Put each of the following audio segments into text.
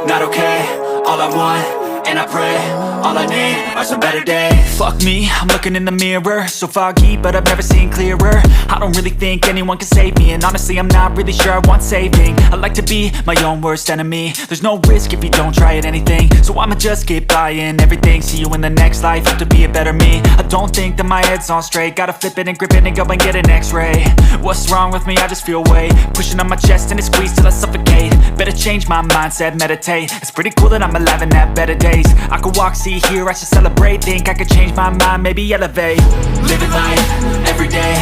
not okay. All I want, and I pray, all I need are some better days. Fuck me, I'm looking in the mirror, so foggy, but I've never seen clearer. I don't really think anyone can save me, and honestly I'm not really sure I want saving. I like to be my own worst enemy. There's no risk if you don't try at anything, so I'ma just keep buying everything. See you in the next life, have to be a better me. I don't think that my head's on straight, gotta flip it and grip it and go and get an x-ray. What's wrong with me? I just feel weight pushing on my chest and it squeezes till I suffocate. Better change my mindset, meditate. It's pretty cool that I'm alive and have better days. I could walk, see, hear, I should celebrate. Think I could change my mind, maybe elevate. Living life, everyday,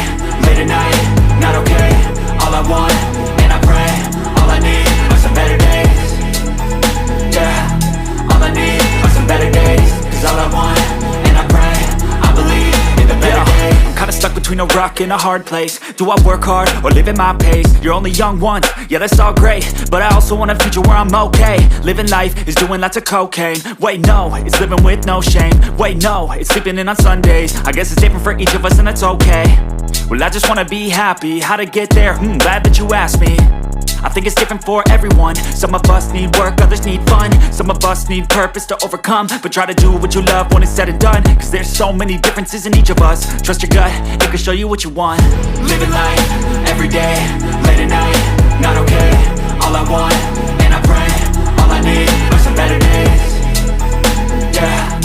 late at night, not okay. All I want, and I pray, all I need are some better days. Yeah, all I need are some better days. Cause all I want, and I pray, I believe in the better days. I'm kinda stuck between a rock and a hard place. Do I work hard or live at my pace? You're only young once, yeah that's all great, but I also want a future where I'm okay. Living life is doing lots of cocaine. Wait no, it's living with no shame. Wait no, it's sleeping in on Sundays. I guess it's different for each of us and that's okay. Well I just wanna be happy, how to get there? Glad that you asked me. I think it's different for everyone. Some of us need work, others need fun. Some of us need purpose to overcome. But try to do what you love when it's said and done. Cause there's so many differences in each of us. Trust your gut, it can show you what you want. Living life, everyday, late at night, not okay. All I want, and I pray, all I need are some better days. Yeah.